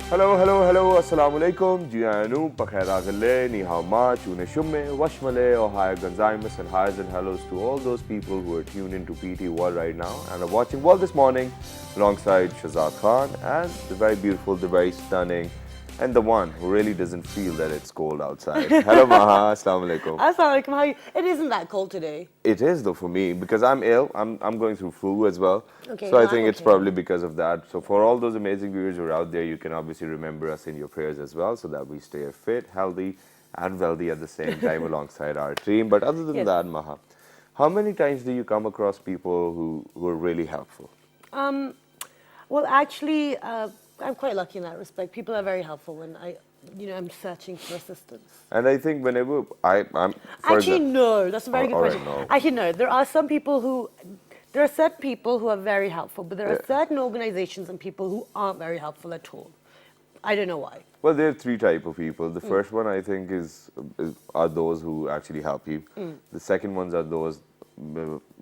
Hello, assalamu alaikum, Jianu, Pakhairagale, Nihama, Chune Shumme, Washmale, Ohio Gonzaimus, and highs and hellos to all those people who are tuned into PT World right now and are watching World this morning alongside Shahzad Khan and the very beautiful, the very stunning, and the one who really doesn't feel that it's cold outside. Hello, Maha, assalamu alaikum. Assalamu alaikum, how are you? It isn't that cold today. It is though for me because I'm ill. I'm going through flu as well. Okay, So I no, think I'm it's okay. probably because of that. So for all those amazing viewers who are out there, you can obviously remember us in your prayers as well so that we stay fit, healthy and wealthy at the same time alongside our team. But other than Yes. that, Maha, how many times do you come across people who are really helpful? Well, actually, I'm quite lucky in that respect. People are very helpful when I'm searching for assistance. And I think whenever I'm for Actually, example, no, that's a very good all right, question. no. Actually, no, there are certain people who are very helpful, but there are certain organizations and people who aren't very helpful at all. I don't know why. Well, there are three type of people. The first one I think are those who actually help you. The second ones are those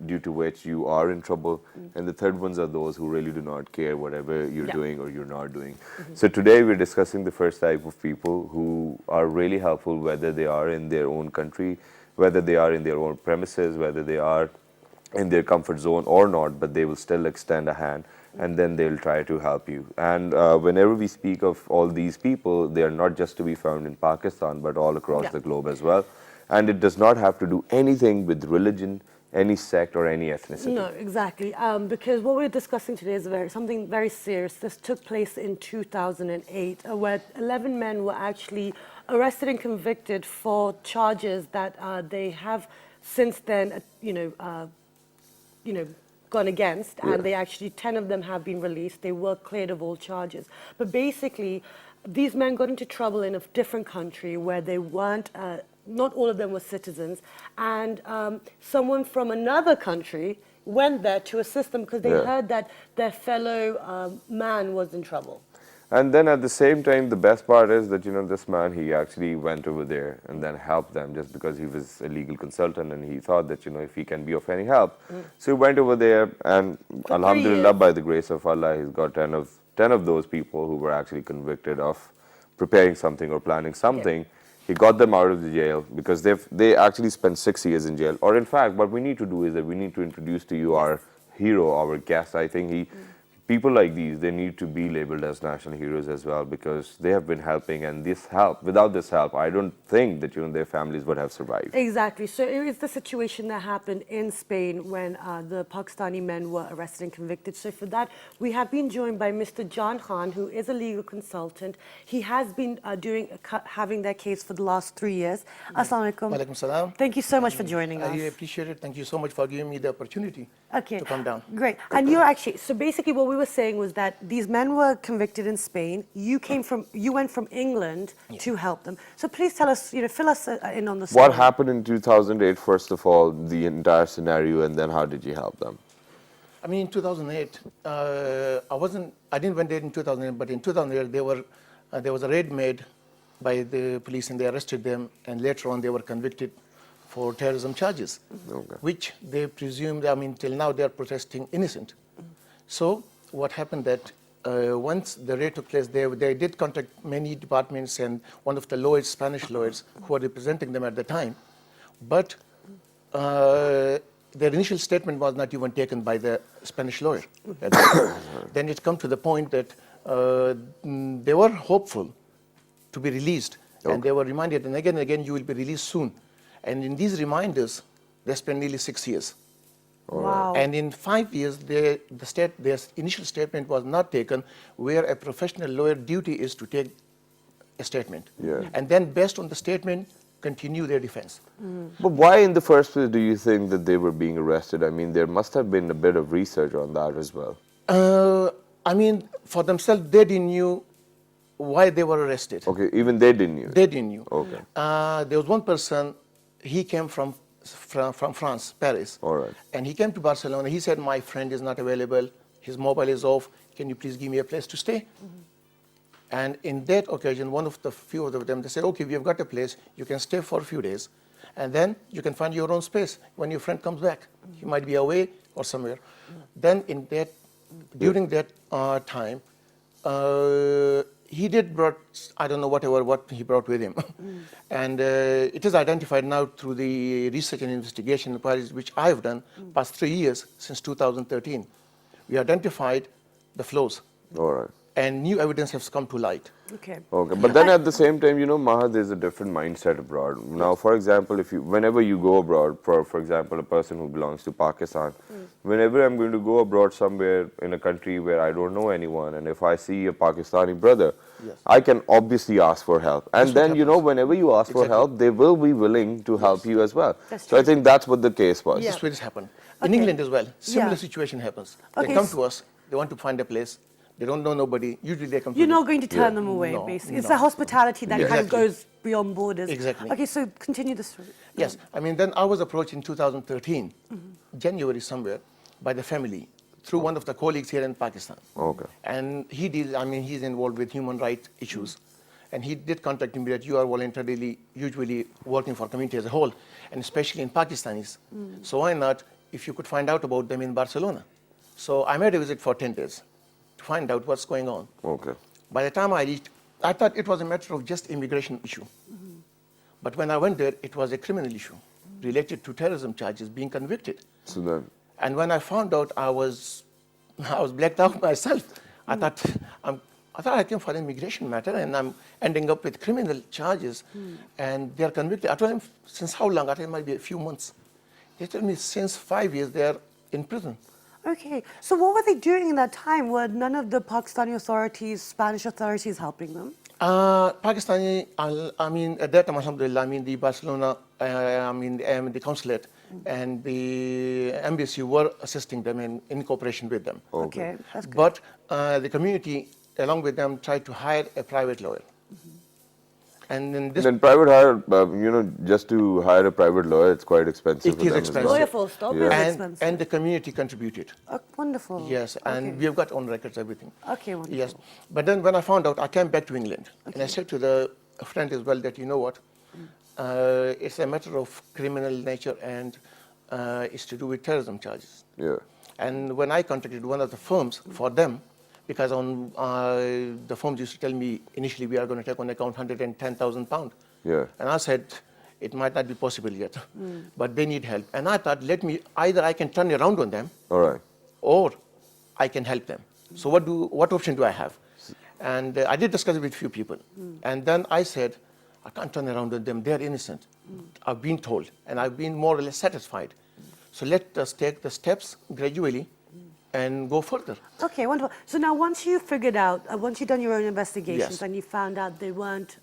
due to which you are in trouble, and the third ones are those who really do not care whatever you're doing or you're not doing. So today we're discussing the first type of people who are really helpful, whether they are in their own country, whether they are in their own premises, whether they are in their comfort zone or not, but they will still extend a hand and then they'll try to help you. And whenever we speak of all these people, they are not just to be found in Pakistan, but all across the globe as well. And it does not have to do anything with religion, any sect or any ethnicity. No, exactly. Because what we're discussing today is something very serious. This took place in 2008, where 11 men were actually arrested and convicted for charges that they have since then, gone against, and they actually 10 of them have been released. They were cleared of all charges. But basically, these men got into trouble in a different country where they weren't. Not all of them were citizens, and someone from another country went there to assist them because they heard that their fellow man was in trouble. And then at the same time, the best part is that, this man, he actually went over there and then helped them just because he was a legal consultant and he thought that, if he can be of any help. So he went over there and alhamdulillah, by the grace of Allah, he's got 10 of those people who were actually convicted of preparing something or planning something. He got them out of the jail because they actually spent 6 years in jail. Or in fact, what we need to do is that we need to introduce to you our hero, our guest. I think people like these, they need to be labeled as national heroes as well because they have been helping, and without this help, I don't think that their families would have survived. Exactly. So it is the situation that happened in Spain when the Pakistani men were arrested and convicted. So for that, we have been joined by Mr. John Khan, who is a legal consultant. He has been having their case for the last 3 years. Assalamu alaikum. Walaikum salam. Thank you so much for joining us. I really appreciate it. Thank you so much for giving me the opportunity to come down. Great. And you're actually, so basically what we were saying was that these men were convicted in Spain. You went from England to help them. So please tell us, fill us in on the story. What happened in 2008, first of all, the entire scenario, and then how did you help them? I mean, in 2008, I didn't went there in 2008, but in 2008 there was a raid made by the police and they arrested them, and later on they were convicted for terrorism charges, which they presumed, till now they are protesting innocent. So what happened that once the raid took place, they did contact many departments and one of the lawyers, Spanish lawyers, who were representing them at the time. But their initial statement was not even taken by the Spanish lawyer. Then it come to the point that they were hopeful to be released. And they were reminded, and again, you will be released soon. And in these reminders, they spent nearly 6 years. Wow. And in 5 years, their initial statement was not taken, where a professional lawyer duty is to take a statement. And then based on the statement, continue their defense. But why in the first place do you think that they were being arrested? I mean, there must have been a bit of research on that as well. For themselves, they didn't knew why they were arrested. Okay, even they didn't know. They didn't knew. Okay. There was one person, he came from France, Paris. All right. And he came to Barcelona. He said, my friend is not available. His mobile is off. Can you please give me a place to stay? And in that occasion, one of the few of them, they said, okay, we have got a place. You can stay for a few days. And then you can find your own space when your friend comes back. He might be away or somewhere. Then during that time, he did brought, I don't know what he brought with him. And it is identified now through the research and investigation inquiries which I have done past 3 years since 2013. We identified the flows. All right. And new evidence has come to light. Okay. Okay, but then at the same time, Maha, there's a different mindset abroad. Now, for example, whenever you go abroad, for example, a person who belongs to Pakistan, whenever I'm going to go abroad somewhere in a country where I don't know anyone, and if I see a Pakistani brother, Yes. I can obviously ask for help. And then, whenever you ask for Exactly. help, they will be willing to help you as well. That's So I true. think that's what the case was. Yeah. This way this happened. In Okay. England as well, similar Yeah. situation happens. Okay, They come to us, they want to find a place, they don't know nobody, usually they come to You're the- not going to turn them away, No, basically. It's no. the hospitality that kind of Exactly. goes beyond borders. Exactly. Okay, so continue the story. Yes, I mean, then I was approached in 2013, January somewhere, by the family through one of the colleagues here in Pakistan. Okay. And he's involved with human rights issues. And he did contact me that you are voluntarily, usually working for community as a whole, and especially in Pakistanis. So why not, if you could find out about them in Barcelona? So I made a visit for 10 days to find out what's going on. Okay. By the time I reached, I thought it was a matter of just immigration issue. But when I went there, it was a criminal issue related to terrorism charges being convicted. So then, And when I found out, I was blacked out myself. I thought I came for an immigration matter, and I'm ending up with criminal charges, and they are convicted. I told them, since how long? I told them, it might be a few months. They told me since 5 years they are in prison. Okay, so what were they doing in that time? Were none of the Pakistani authorities, Spanish authorities helping them? Pakistani, I mean, at that time, alhamdulillah, I mean, the Barcelona, the consulate and the embassy were assisting them in cooperation with them. Okay, that's good. But the community, along with them, tried to hire a private lawyer. And then this, then private hire, just to hire a private lawyer, it's quite expensive. It for is them as expensive. well. Lawyer full stop Yeah. is and, expensive. and the community contributed. Wonderful. Yes, and Okay. we have got on records everything. Okay, wonderful. Yes, but then when I found out, I came back to England, and I said to the friend as well that, you know what, it's a matter of criminal nature, and it's to do with terrorism charges. Yeah. And when I contacted one of the firms for them, because the firms used to tell me initially we are going to take on account £110,000. Yeah. And I said, it might not be possible yet, but they need help. And I thought, either I can turn around on them, All right. or I can help them. So what option do I have? And I did discuss it with a few people. And then I said, I can't turn around on them, they're innocent. I've been told, and I've been more or less satisfied. So let us take the steps gradually and go further. Okay, wonderful. So now once you figured out, once you've done your own investigations Yes. and you found out they weren't,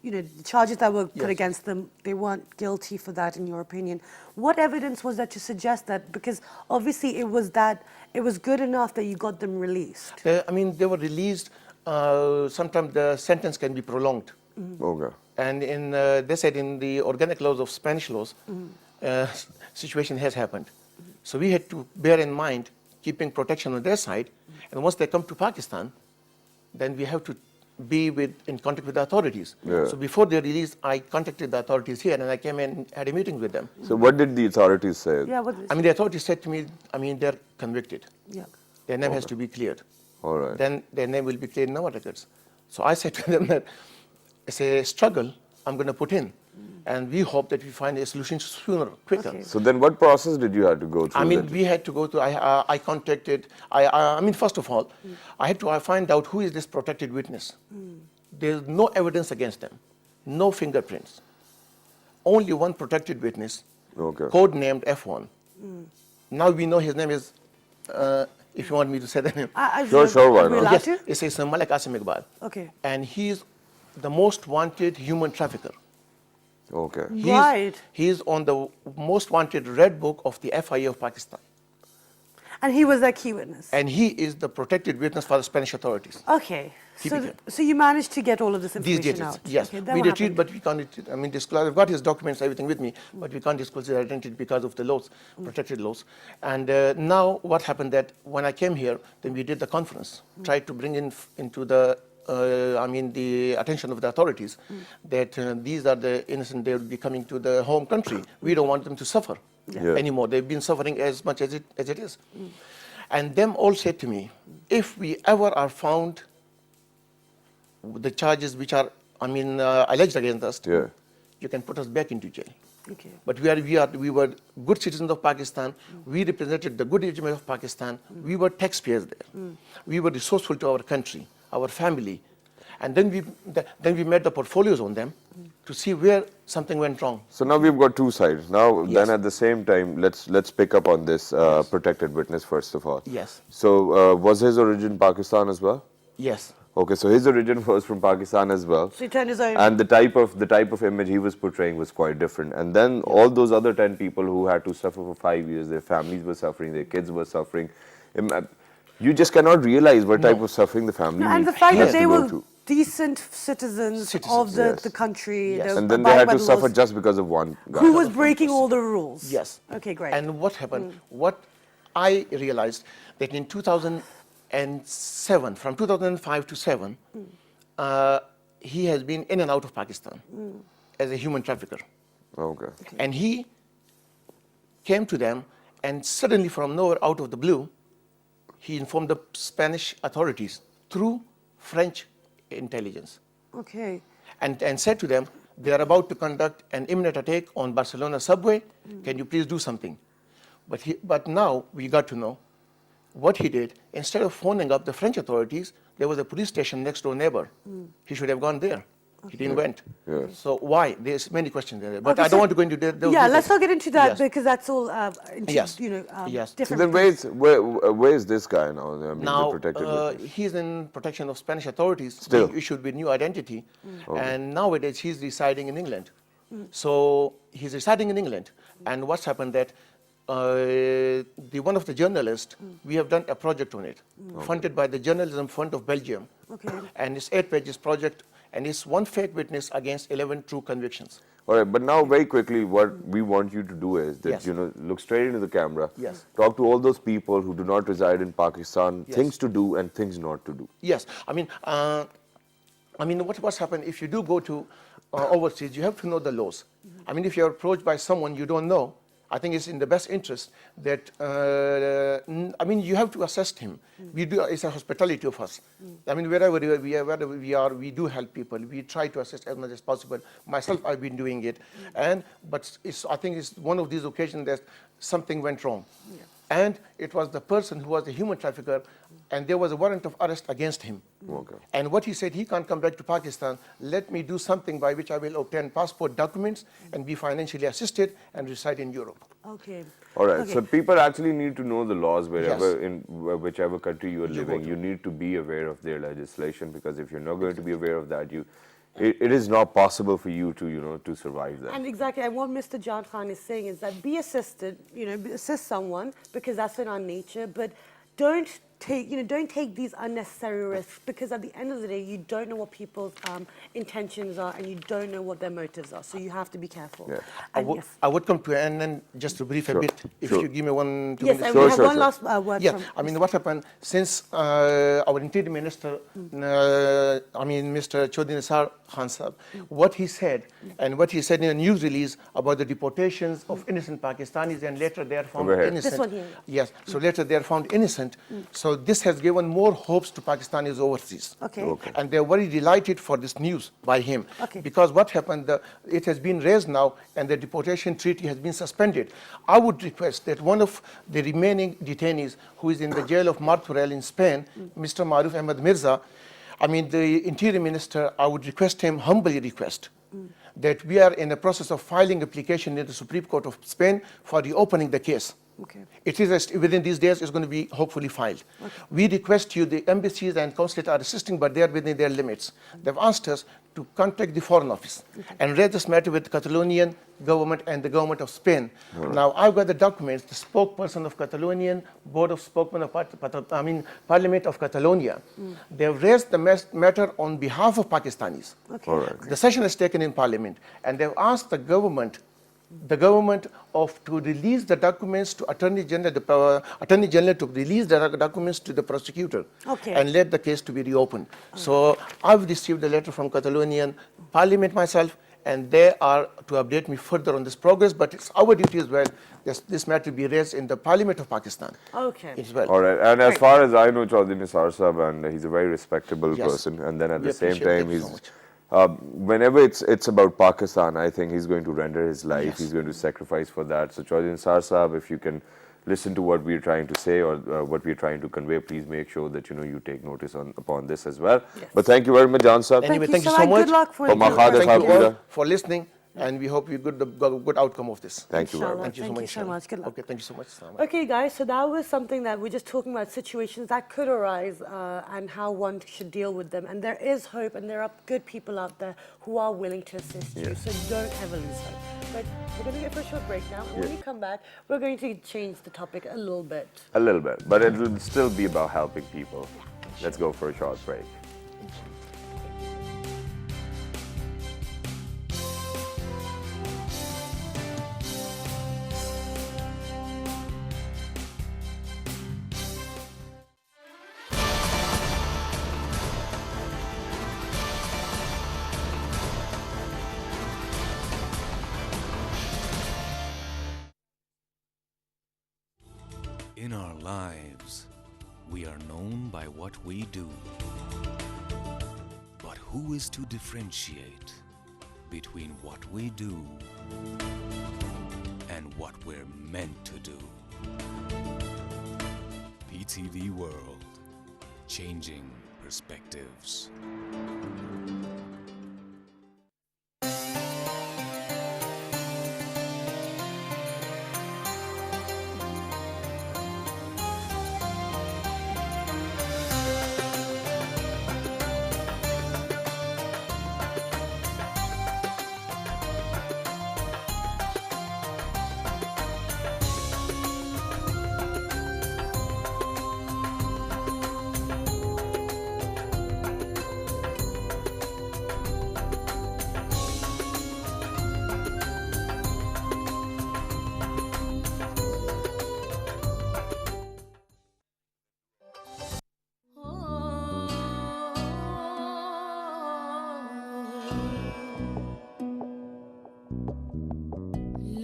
the charges that were put Yes. against them, they weren't guilty for that in your opinion, what evidence was there to suggest that? Because obviously it was good enough that you got them released. They were released. Sometimes the sentence can be prolonged. Okay. And they said in the organic laws of Spanish laws, situation has happened. So we had to bear in mind keeping protection on their side. And once they come to Pakistan, then we have to be in contact with the authorities. Yeah. So before they release, I contacted the authorities here, and I came and had a meeting with them. So what did the authorities say? Yeah, The authorities said to me, they're convicted. yeah. Their name has to be cleared. All right. Then their name will be cleared in our records. So I said to them that it's a struggle I'm going to put in. And we hope that we find a solution sooner, quicker. Okay. So then what process did you have to go through? We had to go to, I contacted, first of all, I had to find out who is this protected witness. There's no evidence against them, no fingerprints. Only one protected witness, Okay. code-named F1. Now we know his name is, if you want me to say the name. Sure, why Are we not? allowed Yes, to? it says Malik Asim Iqbal. Okay. And he's the most wanted human trafficker. Okay. Right. He's on the most wanted red book of the FIA of Pakistan. And he was their key witness. And he is the protected witness for the Spanish authorities. Okay. Typical. So you managed to get all of this These information details, out. yes. Okay, then We what retrieved, happened? but we can't, disclose. I've got his documents, everything with me, but we can't disclose his identity because of the laws, protected laws. And now what happened that when I came here, then we did the conference, tried to bring into the the attention of the authorities that these are the innocent, they will be coming to the home country. We don't want them to suffer anymore. They've been suffering as much as it is. And them all said to me, if we ever are found the charges which are, alleged against us, Yeah. you can put us back into jail. Okay. But we were good citizens of Pakistan. We represented the good image of Pakistan. We were taxpayers there. We were resourceful to our country, our family. And then we made the portfolios on them to see where something went wrong. So now we've got two sides. Now, Yes. then at the same time, let's pick up on this protected witness first of all. Yes. So was his origin Pakistan as well? Yes. Okay, so his origin was from Pakistan as well. So he turned his own. And the type of image he was portraying was quite different. And then all those other 10 people who had to suffer for 5 years, their families were suffering, their kids were suffering. You just cannot realize what type of suffering the family And the fact has that they to go were through. decent citizens of yes. the country. Yes. they And then abide they had by to the suffer laws. just because of one guy. Who was breaking all the rules? Yes. Okay, great. And what happened? What I realized that in 2007, from 2005 to 7, he has been in and out of Pakistan as a human trafficker. Okay. And he came to them, and suddenly from nowhere, out of the blue, he informed the Spanish authorities through French intelligence Okay. and said to them, they are about to conduct an imminent attack on Barcelona subway. Can you please do something? But now we got to know what he did. Instead of phoning up the French authorities, there was a police station next door neighbor. He should have gone there. He didn't went. Yeah. So why? There's many questions there, but Okay, I so- don't want to go into those Yeah, details. let's not get into that Yes. because that's all Yes. Yes. So different. So then where is this guy now? I mean, the Now, protected witness. he's in protection of Spanish authorities, Still. being issued with new identity, and nowadays he's residing in England. So he's residing in England, and what's happened that one of the journalists, we have done a project on it, funded by the Journalism Fund of Belgium, Okay. and it's 8 pages project, and it's one fake witness against 11 true convictions. All right, but now very quickly, what we want you to do is that, Yes. look straight into the camera. Yes. Talk to all those people who do not reside in Pakistan, Yes. things to do and things not to do. Yes, what's happened if you do go to overseas, you have to know the laws. I mean, if you're approached by someone you don't know, I think it's in the best interest that, you have to assess him. It's a hospitality of us. I mean, wherever we are, we do help people. We try to assist as much as possible. Myself, I've been doing it. But I think it's one of these occasions that something went wrong. Yeah. And it was the person who was a human trafficker, and there was a warrant of arrest against him. Okay. And what he said, he can't come back to Pakistan. Let me do something by which I will obtain passport documents and be financially assisted and reside in Europe. Okay. All right, Okay. so people actually need to know the laws wherever, Yes. in whichever country you are You go living. to. You need to be aware of their legislation, because if you're not going to be aware of that, it is not possible for you to, to survive that. And exactly, and what Mr. Jan Khan is saying is that be assisted, assist someone because that's in our nature, but don't take these unnecessary risks, because at the end of the day, you don't know what people's intentions are and you don't know what their motives are. So you have to be careful. Yeah. And yes. I would come to an end just to brief a Sure, bit, if sure. you give me 1-2 Yes, minutes. and Sure, we have sure, one sure. last word Yeah, from I mean, what happened since our interior minister, Mr. Chaudhry Nisar Khan Sahab, what he said in a news release about the deportations of innocent Pakistanis, and later they are found Go ahead. innocent. This one here. Yes, so later they are found innocent. So this has given more hopes to Pakistanis overseas. Okay. Okay. And they're very delighted for this news by him. Okay. Because what happened, it has been raised now, and the deportation treaty has been suspended. I would request that one of the remaining detainees who is in the jail of Martorell in Spain, Mr. Maruf Ahmed Mirza, the interior minister, I would request him, humbly request, that we are in the process of filing application in the Supreme Court of Spain for reopening the case. Okay. It is within these days. It's going to be hopefully filed. Okay. We request you, the embassies and consulate are assisting, but they are within their limits. They've asked us to contact the Foreign Office and raise this matter with the Catalonian government and the government of Spain. Now, I've got the documents. The spokesperson of Catalonian Board of Spokesmen of Parliament of Catalonia. They've raised the matter on behalf of Pakistanis. Okay. All right. The session is taken in Parliament, and they've asked the government to release the documents to Attorney General to release the documents to the prosecutor, Okay. and let the case to be reopened. So I've received a letter from Catalonian Parliament myself, and they are to update me further on this progress. But it's our duty as well. This matter be raised in the Parliament of Pakistan. Okay. As well. All right, and as Right. far as I know, Chaudhry Nisar Sahab, and he's a very respectable Yes. person, and then at We the same appreciate it. time, Thank you so he's much. whenever it's about Pakistan, I think he's going to render his life. Yes. He's going to sacrifice for that. So Chaudhry Nisar Sahab, if you can listen to what we're trying to say or what we're trying to convey, please make sure that you take notice upon this as well. Yes. But thank you very much, Jan Sahab. Anyway, you thank you so so much. much. Good luck for Oh, it. Makhada Thank you Sahab, all for listening, and we hope you get the good outcome of this. Thank you very Inshallah. much. Thank you so Thank much. you so Shani. much. Good luck. Okay, thank you so much. Assalamu alaikum. Okay, guys, so that was something that we're just talking about situations that could arise and how one should deal with them. And there is hope, and there are good people out there who are willing to assist you. So don't ever lose hope. But we're going to get for a short break now. And when we come back, we're going to change the topic a little bit. A little bit, but it will still be about helping people. Let's go for a short break. In our lives, we are known by what we do. But who is to differentiate between what we do and what we're meant to do? PTV World, changing perspectives.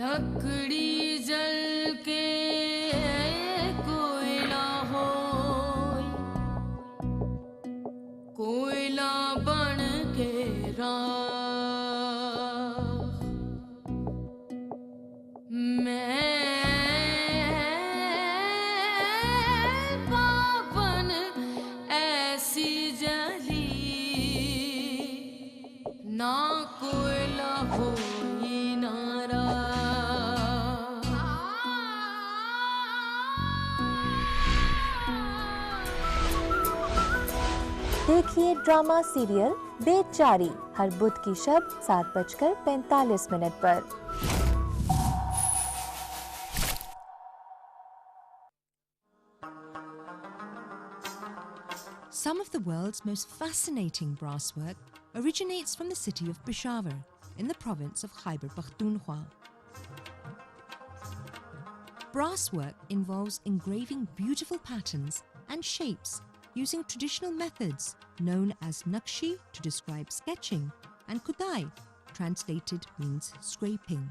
लकड़ी जल के कोयला हो कोयला बन के राख मैं पावन ऐसी जली ना कोयला हो देखिए ड्रामा सीरियल बेचारी हर बुध की शब 7:45 पर। Some of the world's most fascinating brasswork originates from the city of Peshawar in the province of Khyber Pakhtunkhwa. Brasswork involves engraving beautiful patterns and shapes using traditional methods known as nakshi to describe sketching and kudai, translated means scraping.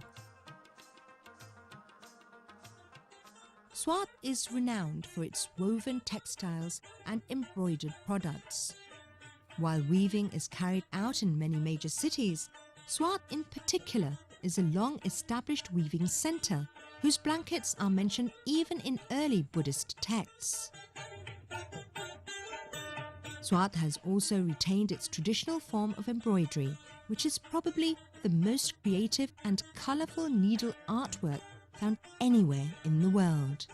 Swat is renowned for its woven textiles and embroidered products. While weaving is carried out in many major cities, Swat in particular is a long-established weaving center whose blankets are mentioned even in early Buddhist texts. Swat has also retained its traditional form of embroidery, which is probably the most creative and colorful needle artwork found anywhere in the world.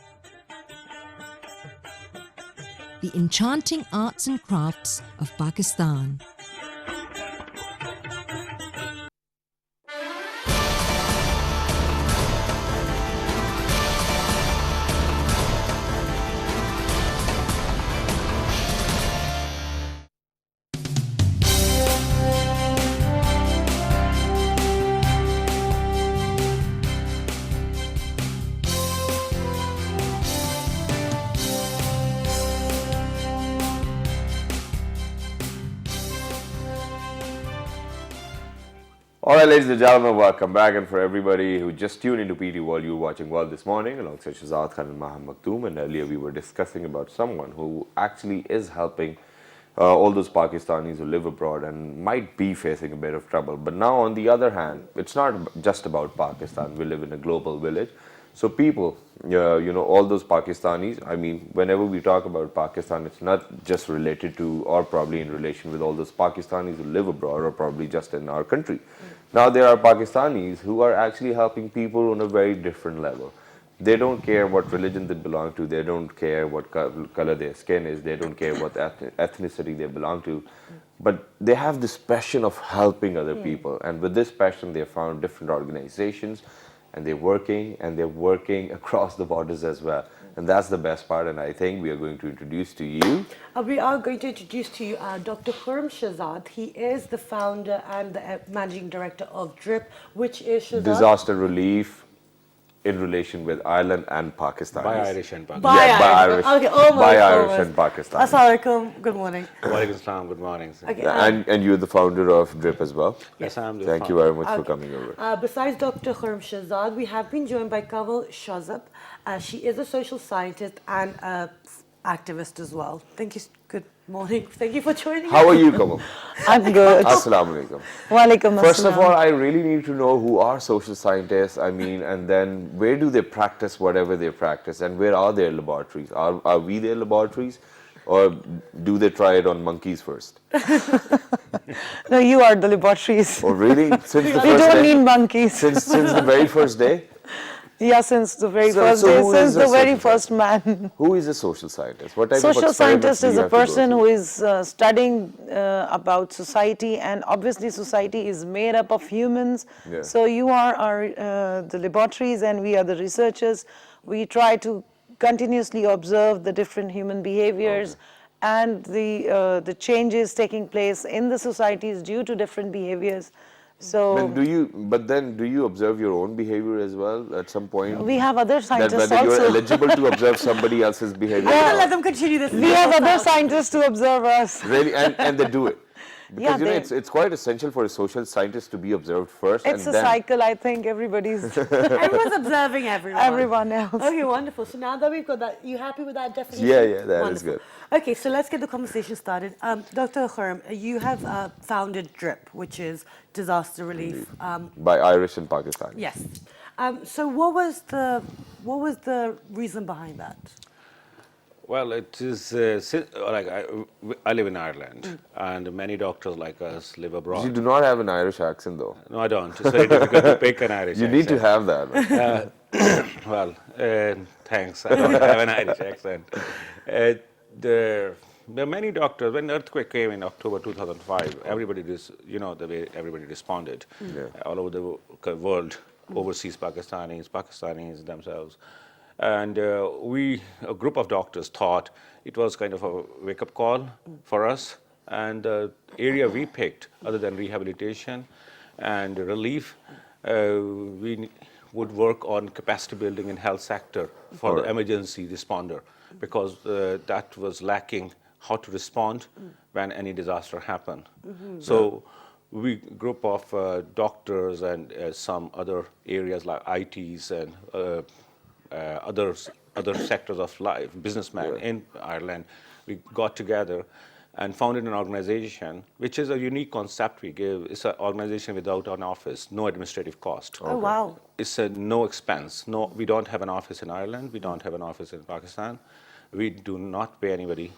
The enchanting arts and crafts of Pakistan. All right, ladies and gentlemen, welcome back. And for everybody who just tuned into PTV World, you're watching World this morning alongside Shahzad Khan and Maham Maktoum. And earlier we were discussing about someone who actually is helping all those Pakistanis who live abroad and might be facing a bit of trouble. But now, on the other hand, it's not just about Pakistan. We live in a global village. So people, all those Pakistanis, I mean, whenever we talk about Pakistan, it's not just related to or probably in relation with all those Pakistanis who live abroad or probably just in our country. Now there are Pakistanis who are actually helping people on a very different level. They don't care what religion they belong to, they don't care what color their skin is, they don't care what ethnicity they belong to, but they have this passion of helping other people, and with this passion they found different organizations, and they're working across the borders as well. And that's the best part, and I think we are going to introduce to you. We are going to introduce to you Dr. Khurram Shahzad. He is the founder and the managing director of DRIP, which is Shahzad. Disaster relief in relation with Ireland and Pakistan. By Irish and Pakistani. By Irish. Okay, almost. By Irish and Pakistan. Assalamu alaikum. Good morning. Walaikum Assalam, good morning. Sir. Okay, And you're the founder of DRIP as well. Yes, I'm the Thank you very much for coming over. Besides Dr. Khurram Shahzad, we have been joined by Kamal Shazab. She is a social scientist and activist as well. Thank you. Good morning. Thank you for joining us. How are you, Kamal? I'm good. Assalamu alaikum. Walaikum First of assalam. all, I really need to know who are social scientists, I mean, and then where do they practice whatever they practice, and where are their laboratories? Are we their laboratories, or do they try it on monkeys first? No, you are the laboratories. Or really? Since the We first don't day? need monkeys. Since the very first day? Yeah, since the very So- first so day, who since is the a very social first man. Who is a social scientist? What type of Social experiments scientist do is you a have to go person through? who is studying about society, and obviously society is made up of humans. Yeah. So you are our, the laboratories and we are the researchers. We try to continuously observe the different human behaviors and the changes taking place in the societies due to different behaviors. So But then do you observe your own behavior as well at some point? we have other That scientists whether you're also. eligible to observe somebody else's behavior. I'm or going to not. let them continue this. We have other scientists to observe us. Really, and they do it. Because Yeah, it's quite essential for a social scientist to be observed first, It's and a then cycle, I think. Everybody's, Everyone's observing everyone. everyone else. Okay, wonderful. So now that we've got that, you happy with that definition? Yeah, that is Wonderful. good. Okay, so let's get the conversation started. Dr. Khurram, you have founded DRIP, which is disaster relief. by Irish and Pakistani. Yes. So what was the reason behind that? Well, it is like I live in Ireland, and many doctors like us live You abroad. do not have an Irish accent, though. No, I don't. It's very difficult to pick an Irish You need to accent. have that. Well, thanks. I don't have an Irish accent. There are many doctors. When the earthquake came in October 2005, everybody the way everybody responded all over the world, overseas Pakistanis themselves. And a group of doctors thought it was kind of a wake-up call for us. And the area we picked, other than rehabilitation and relief, we would work on capacity building in health sector for the emergency responder, because that was lacking how to respond when any disaster happened. So we group of doctors and some other areas like ITs and other sectors of life, businessmen in Ireland, we got together and founded an organization, which is a unique concept we give. It's an organization without an office, no administrative cost. Oh, wow. It's a no expense. No, we don't have an office in Ireland. We don't have an office in Pakistan. We do not pay anybody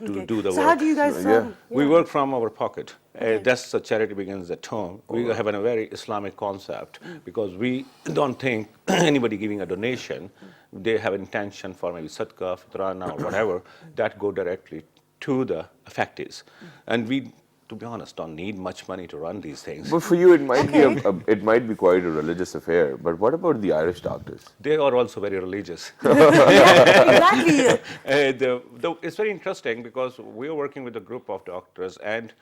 to do the So work. how do you guys... We work from our pocket. That's the charity begins at home. We have a very Islamic concept, because we don't think anybody giving a donation, they have intention for maybe sadaqah, fitrana, or whatever, that go directly to the affectees. And we, to be honest, don't need much money to run these things. But for you, it might be quite a religious affair. But what about the Irish doctors? They are also very religious. Exactly. It's very interesting, because we are working with a group of doctors and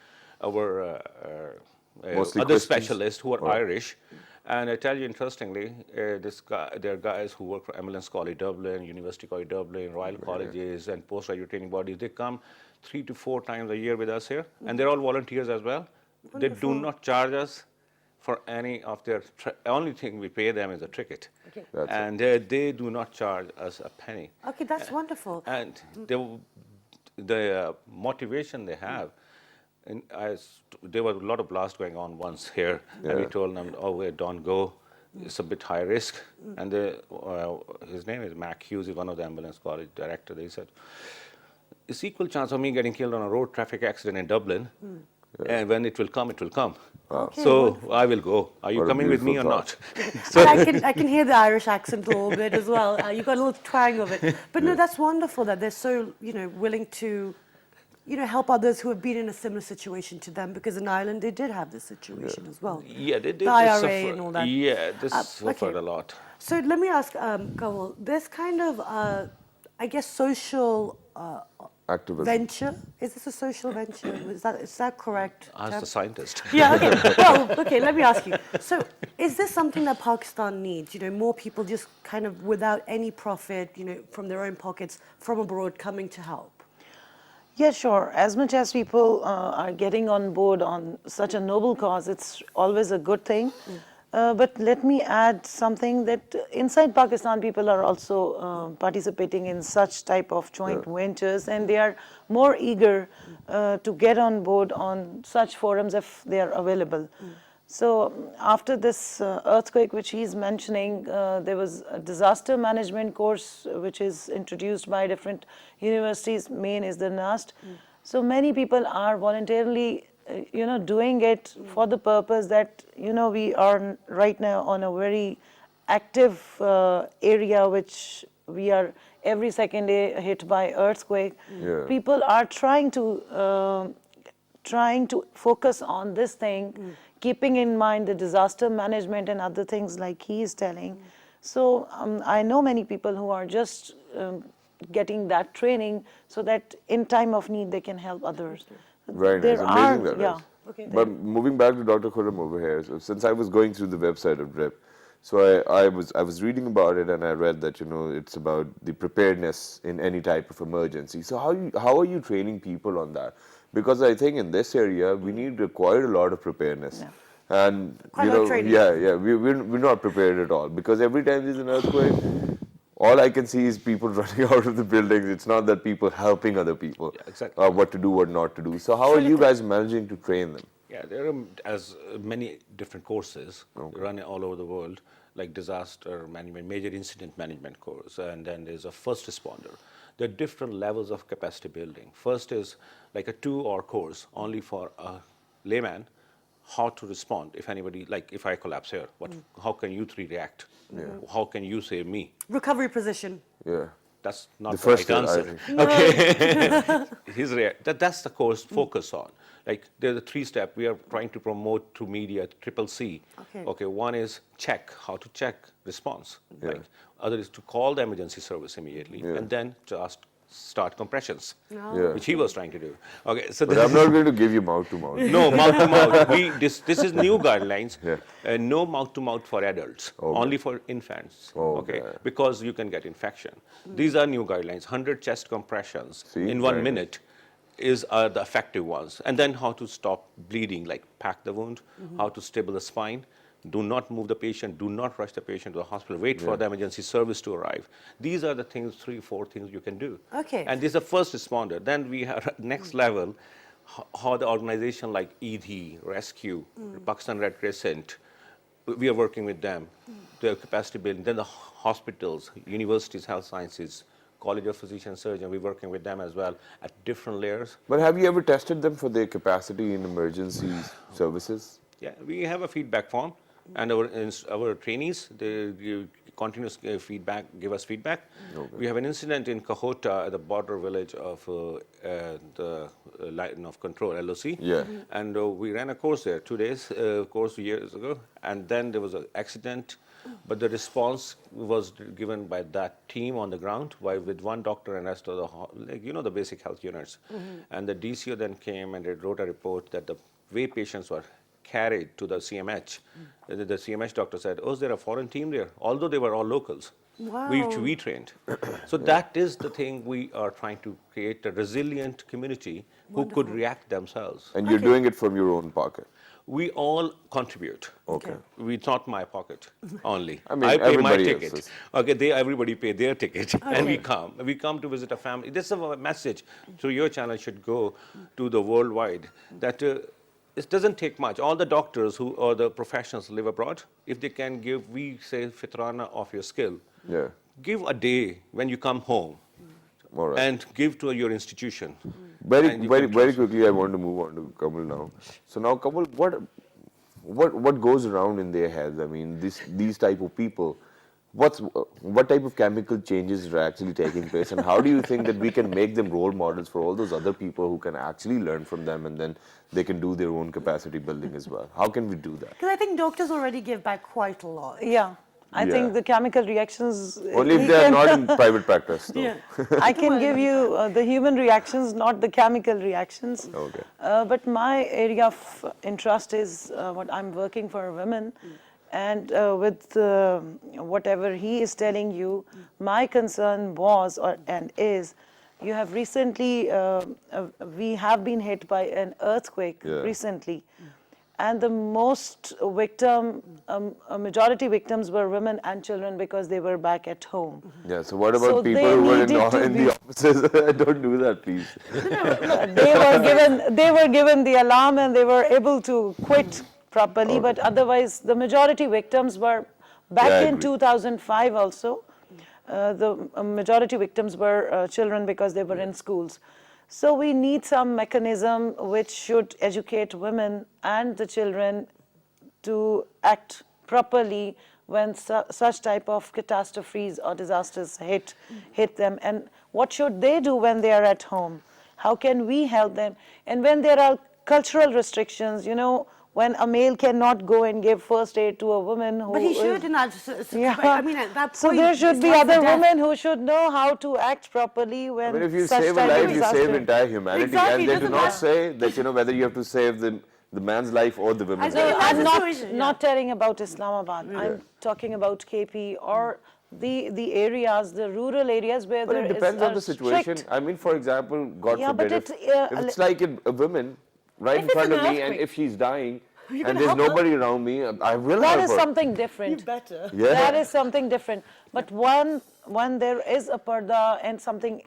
our Mostly other Christians? specialists who are Irish. And I tell you, interestingly, there are guys who work for Ambulance College Dublin, University College Dublin, Royal Colleges, and postgraduate training bodies. They come 3 to 4 times a year with us here, and they're all volunteers as well. They do not charge us for any of their, only thing we pay them is a ticket. Okay. And they do not charge us a penny. Okay, that's wonderful. And the motivation they have, and there was a lot of blast going on once here, and we told them, oh, wait, don't go. It's a bit high risk. And his name is Mac Hughes, he's one of the ambulance college director. They said, it's equal chance of me getting killed on a road traffic accident in Dublin, and when it will come, it will come. Okay, So wonderful. I will go. Are you What a coming with me or beautiful not? And I can hear the Irish accent a little bit as well. You got a little twang of it. But no, that's wonderful that they're so, willing to, help others who have been in a similar situation to them, because in Ireland they did have this situation as well. Yeah, they The IRA suffer. and all that. Yeah, they suffered a lot. So let me ask, Kamal, this kind of, I guess, social Activism. venture, is this a social venture? Is that correct? Ask term? the scientist. Yeah, okay. Well, okay, let me ask you. So is this something that Pakistan needs? More people just kind of without any profit, from their own pockets from abroad coming to help? Yeah, sure. As much as people are getting on board on such a noble cause, it's always a good thing. But let me add something that inside Pakistan, people are also participating in such type of joint ventures, and they are more eager to get on board on such forums if they are available. So after this earthquake, which he's mentioning, there was a disaster management course which is introduced by different universities. Main is the NAST. So many people are voluntarily doing it for the purpose that, we are right now on a very active area, which we are every second day hit by earthquake. People are trying to focus on this thing, keeping in mind the disaster management and other things like he is telling. So I know many people who are just getting that training so that in time of need they can help others. Very nice. Amazing that is. Okay. But moving back to Dr. Khurram over here, so since I was going through the website of DRIP, so I was reading about it, and I read that it's about the preparedness in any type of emergency. So how are you training people on that? Because I think in this area we need quite a lot of preparedness. And Quite a lot of training. we're not prepared at all, because every time there's an earthquake, all I can see is people running out of the buildings. It's not that people helping other people exactly. What to do, what not to do. So how are you guys managing to train them? Yeah, there are as many different courses running all over the world, like disaster management, major incident management course, and then there's a first responder. There are different levels of capacity building. First is like a 2-hour course only for a layman, how to respond if anybody, like if I collapse here, how can you three react? How can you save me? Recovery position. Yeah. That's not The the first right thing, answer. Okay. That's the course focus on. Like there's a 3-step we are trying to promote through media, Triple C. Okay, one is check, how to check response. Right? Other is to call the emergency service immediately, and then just start compressions, which he was trying to do. Okay, so But I'm not going to give you mouth to mouth. no, mouth to mouth. This is new guidelines. No mouth to mouth for adults, only for infants. Okay, because you can get infection. These are new guidelines. 100 chest compressions in 1 minute are the effective ones. And then how to stop bleeding, like pack the wound, how to stable the spine. Do not move the patient. Do not rush the patient to the hospital. Wait for the emergency service to arrive. These are the things, 3-4 things you can do. Okay. And this is the first responder. Then we have next level, how the organization like ED, Rescue, Pakistan Red Crescent, we are working with them. Their capacity building. Then the hospitals, universities, health sciences, College of Physician and Surgeon, we're working with them as well at different layers. But have you ever tested them for their capacity in emergency services? Yeah, we have a feedback form, and our trainees, they give continuous feedback, give us feedback. We have an incident in Kahota at the border village of the Line of Control, LOC. And we ran a course there, 2 days, course years ago, and then there was an accident, but the response was given by that team on the ground, with one doctor and rest of the basic health units. And the DCO then came and it wrote a report that the way patients were carried to the CMH. The CMH doctor said, oh, is there a foreign team there? Although they were all locals. which we trained. So that is the thing we are trying to create, a resilient community who could react themselves. And you're doing it from your own pocket. We all contribute. Okay. It's not my pocket only. I mean, I pay my everybody ticket. else's. Okay, everybody pay their ticket, and we come. We come to visit a family. This is a message through your channel should go to the worldwide that it doesn't take much. All the doctors who or the professionals live abroad, if they can give, we say, fitrana of your skill. Yeah. Give a day when you come home, All right. and give to your institution. Very And you can quickly, I want to move on to Kamal now. So now, Kamal, what goes around in their heads? I mean, these type of people, what type of chemical changes are actually taking place, and how do you think that we can make them role models for all those other people who can actually learn from them, and then they can do their own capacity building as well? How can we do that? Because I think doctors already give back quite a lot. Yeah. I Yeah. think the chemical reactions. Only if we they are can- not in private practice, though. Yeah. I can give you the human reactions, not the chemical reactions. Okay. But my area of interest is what I'm working for women. And with whatever he is telling you, my concern was and is, you have recently, we have been hit by an earthquake recently. And the most majority victims were women and children because they were back at home. Yeah, so what about So people they who were in needed to the be- offices? Don't do that, please. They were given the alarm and they were able to quit properly, but otherwise the majority victims were back Yeah, I in agree. 2005 also. The majority victims were children because they were in schools. So we need some mechanism which should educate women and the children to act properly when such type of catastrophes or disasters hit them. And what should they do when they are at home? How can we help them? And when there are cultural restrictions, you know, when a male cannot go and give first aid to a woman who But he is- should in that. I mean, at that point. So there should it's be life or other death. women who should know how to act properly when I mean, if you such save a type of life, you save disaster- entire humanity. Exactly, And they do doesn't not matter. say that, you know, whether you have to save the man's life or the women's No, life. that's I'm the situation, not telling about Islamabad. I'm talking about KP or the areas, the rural areas where But there it is depends on the strict- situation. I mean, for example, God Yeah, but forbid, it's, if it's like a woman right in it's front an of me, and earthquake, if she's dying, You're and gonna there's help her? nobody around me, I will That help is her. something different. Better. Yeah. That is something different. But when there is a parda and something,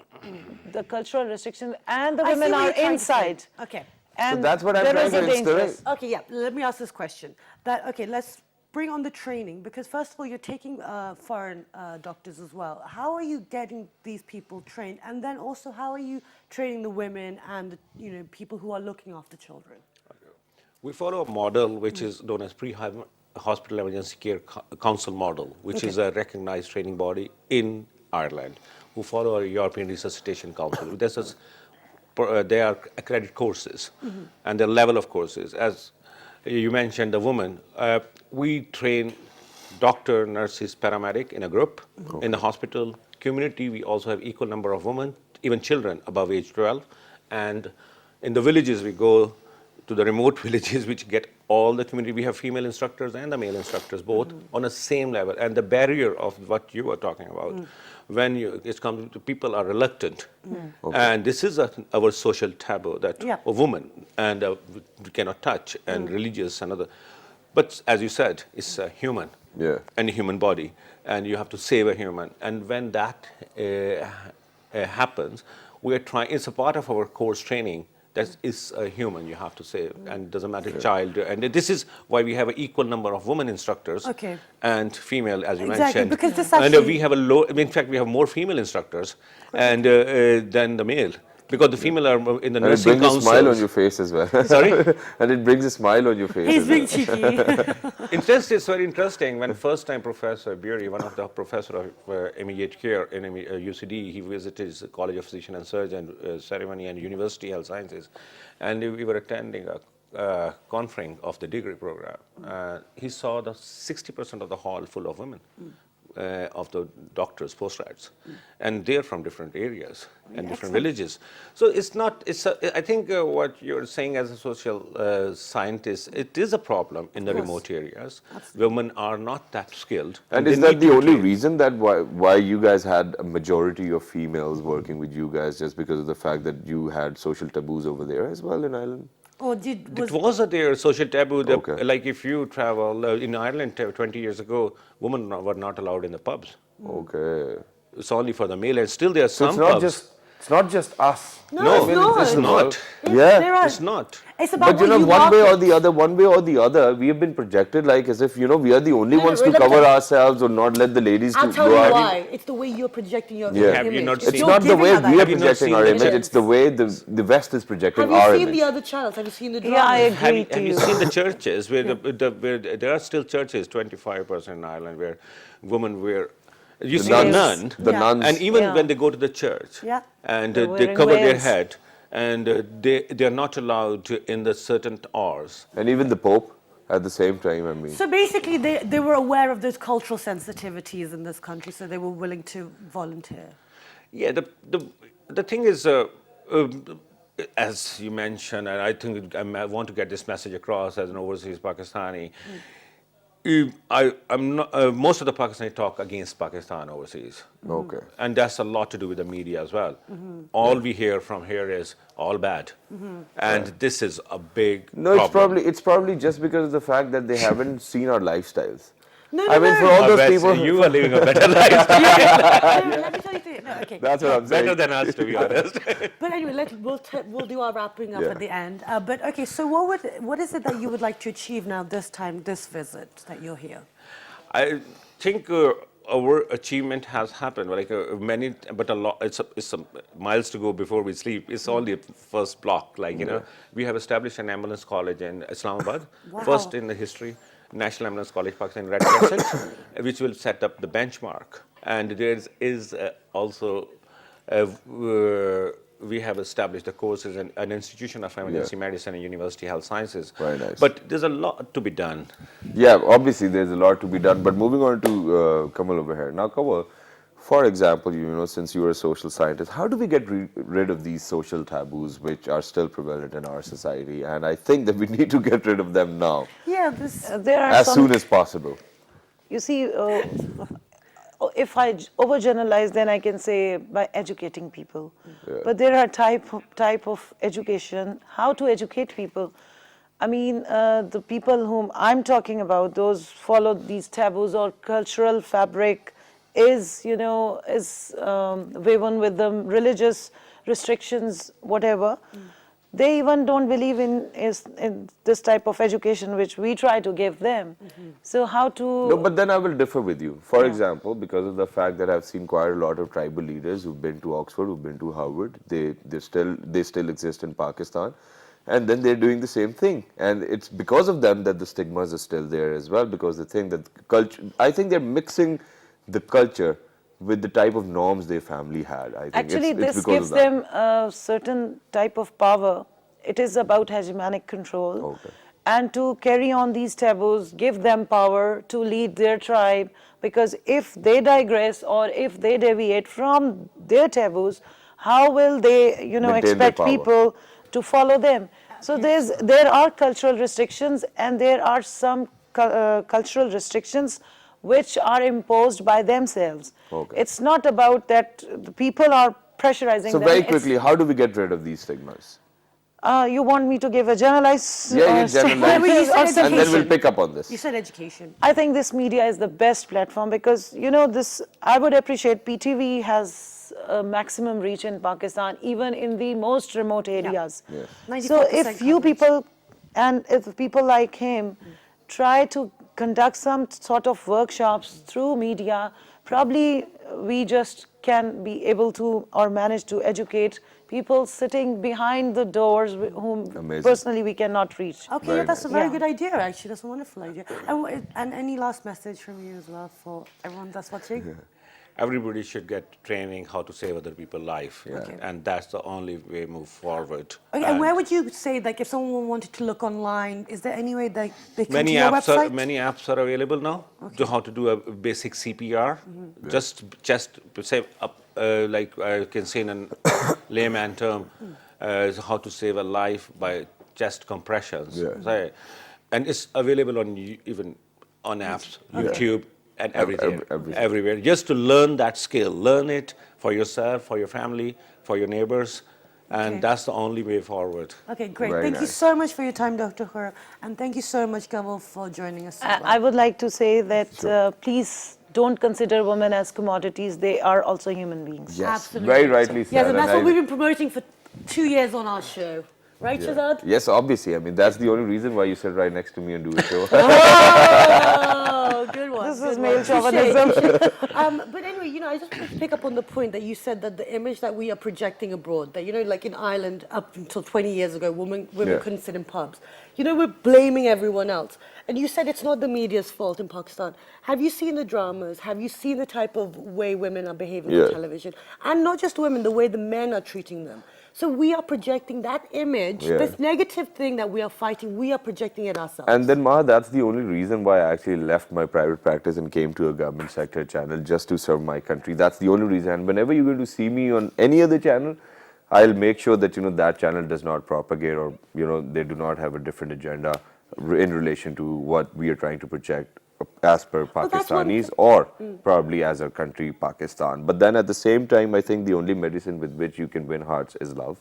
the cultural restrictions, and the I see women what are you're trying to say. inside. Okay. And that's what I'm there trying is to a instill. dangerous. Okay, yeah. Let me ask this question. Let's bring on the training, because first of all, you're taking foreign doctors as well. How are you getting these people trained, and then also how are you training the women and the, people who are looking after children? We follow a model which is known as Pre-Hospital Emergency Care Council model, which is a recognized training body in Ireland, who follow a European Resuscitation Council. They are accredited courses, and the level of courses. As you mentioned, the woman, we train doctor, nurses, paramedic in a group. In the hospital community, we also have equal number of women, even children above age 12. And in the villages, we go to the remote villages, which get all the community. We have female instructors and the male instructors, both on the same level. And the barrier of what you were talking about, when it comes to people are reluctant. And this is our social taboo, that a woman and we cannot touch, and religious and other. But as you said, it's a human and a human body, and you have to save a human. And when that happens, we are trying, it's a part of our course training, that is a human you have to save, and it doesn't matter child. And this is why we have an equal number of women instructors and female, as you mentioned. Because this and actually... we have in fact, we have more female instructors and than the male. Because the female are in the nursing And it brings a smile on councils. your face as well. Sorry? And it brings a smile on your face He's as being well. cheeky. It's very interesting. When first time Professor Bury, one of the professor of immediate care in UCD, he visited the College of Physician and Surgeon Ceremony and University Health Sciences, and we were attending a conference of the degree program. He saw the 60% of the hall full of women. of the doctors, postgrads, and they're from different areas and different villages. So it's not. I think what you're saying as a social scientist, it is a problem in the remote areas. Women are not that skilled. And they is that need the to be only trained. reason that why you guys had a majority of females working with you guys, just because of the fact that you had social taboos over there as well in Ireland? Or It was a social taboo. Okay. Like if you travel in Ireland 20 years ago, women were not allowed in the pubs. Okay. It's only for the male, and still there are So some it's not pubs. it's not just us. No, it's not. it's not. Yeah. There are- It's not. It's about But you what know, you one way or market. the other, we have been projected like as if, we are the only No, ones no, to let me cover tell- ourselves or not let the ladies I'll to tell go you out. why. It's the way you're projecting your Yeah. Have you image. not It's seen- It's you're not the giving way her that we are Have you not projecting seen our the image, it's the way the West is projecting Have you our seen image. the other channels? Have you seen the drama? Yeah, I Have agree you, to have you you. seen the churches where, where there are still churches, 25% in Ireland, where women wear, you see a nuns. nun, The Yeah. nuns. and even Yeah. when they go to the church, Yeah. and They're they wearing cover their veils. head, and they are not allowed to, in the certain hours. And even the Pope at the same time, I mean. So basically, they were aware of those cultural sensitivities in this country, so they were willing to volunteer. Yeah, the thing is, as you mentioned, and I think I want to get this message across as an overseas Pakistani. I'm not, most of the Pakistani talk against Pakistan overseas. Okay. And that's a lot to do with the media as well. All we hear from here is all bad. And this is a big No, problem. it's probably just because of the fact that they haven't seen our lifestyles. No, I mean, for all I those bet people. you are living a better life. Let me tell you something. No, okay. That's what I'm saying. Better than us, to be honest. But anyway, we'll do our wrapping up Yeah. at the end. But okay, so what is it that you would like to achieve now this time, this visit that you're here? I think our achievement has happened. Like many, but a lot. It's a miles to go before we sleep. It's only the first block. Like we have established an ambulance college in Islamabad, Wow. first in the history. National Ambulance College, Pakistan Red Crescent, which will set up the benchmark. And there is also we have established the courses and an institution of emergency medicine and university health sciences. Very nice. But there's a lot to be done. Yeah, obviously there's a lot to be done. But moving on to Kamal over here. Now, Kamal, for example, since you are a social scientist, how do we get rid of these social taboos which are still prevalent in our society? And I think that we need to get rid of them now, Yeah, There are as some, soon as possible. you see, if I overgeneralize, then I can say by educating people. But there are type of education, how to educate people. I mean, the people whom I'm talking about, those follow these taboos or cultural fabric is woven with the religious restrictions, whatever. They even don't believe in this type of education which we try to give them. So how to... No, but then I will differ with you. For example, because of the fact that I've seen quite a lot of tribal leaders who've been to Oxford, who've been to Harvard, they still exist in Pakistan, and then they're doing the same thing. And it's because of them that the stigmas are still there as well, because they think that culture, I think they're mixing the culture with the type of norms their family had. I think Actually, it's this because gives of that. them a certain type of power. It is about hegemonic control. Okay. And to carry on these taboos, give them power to lead their tribe, because if they digress or if they deviate from their taboos, how will they, Maintain their expect power. people to follow them? So there are cultural restrictions, and there are some cultural restrictions which are imposed by themselves. Okay. It's not about that the people are pressurizing So them. very It's- quickly, how do we get rid of these stigmas? you want me to give a generalized Yeah, you generalize, Well, you said and then we'll education. pick up on this. You said education. I think this media is the best platform because, this, I would appreciate PTV has a maximum reach in Pakistan, even in the most remote areas. Yes. So 94% if you coverage. people, and if people like him, try to conduct some sort of workshops through media, probably we just can be able to or manage to educate people sitting behind the doors whom Amazing. personally we cannot reach. Okay, Very yeah, that's a very Yeah. good idea, actually. That's a wonderful idea. And any last message from you as well for everyone that's watching? everybody should get training how to save other people's life. Okay. And that's the only way move forward. Okay, and where would you say, like, if someone wanted to look online, is there any way that they can Many to your apps website? many apps are available now to how to do a basic CPR. Just say like I can say in a layman term, how to save a life by chest compressions. Say, and it's available on even on apps, YouTube, and everything, everywhere. Just to learn that skill, learn it for yourself, for your family, for your neighbors. And that's the only way forward. Okay, great. Very Thank you nice. so much for your time, Dr. Khura. And thank you so much, Kamal, for joining us as well. I would like to say that please don't consider women as commodities. They are also human beings. Yes, Absolutely. very rightly said. Yes, and that's what I- we've been promoting for 2 years on our show. Right, Shazad? Yes, obviously. I mean, that's the only reason why you sit right next to me and do a show. Oh, good one. This good is one. male Touche, chauvinism. touche. But anyway, I just want to pick up on the point that you said that the image that we are projecting abroad, that, like in Ireland, up until 20 years ago, women couldn't sit in pubs. We're blaming everyone else. And you said it's not the media's fault in Pakistan. Have you seen the dramas? Have you seen the type of way women are behaving on television? And not just women, the way the men are treating them. So we are projecting that image, this negative thing that we are fighting, we are projecting it ourselves. And then, Ma, that's the only reason why I actually left my private practice and came to a government sector channel, just to serve my country. That's the only reason. And whenever you're going to see me on any other channel, I'll make sure that, that channel does not propagate or, they do not have a different agenda in relation to what we are trying to project as per Pakistanis or probably as a country, Pakistan. But then at the same time, I think the only medicine with which you can win hearts is love.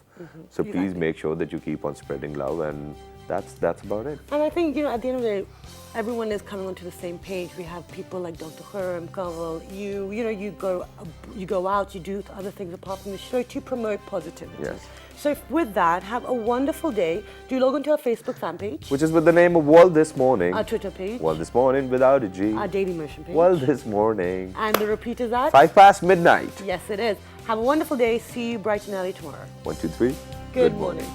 So please make sure that you keep on spreading love, and that's about it. And I think, at the end of the day, everyone is coming onto the same page. We have people like Dr. Khura, Kamal, you go out, you do other things apart from the show to promote positivity. Yes. So with that, have a wonderful day. Do log onto our Facebook fan page. Which is with the name of World This Morning. Our Twitter page. World This Morning without a G. Our Daily Motion page. World This Morning. And the repeat is at? 5 past midnight. Yes, it is. Have a wonderful day. See you bright and early tomorrow. 1, 2, 3. Good morning.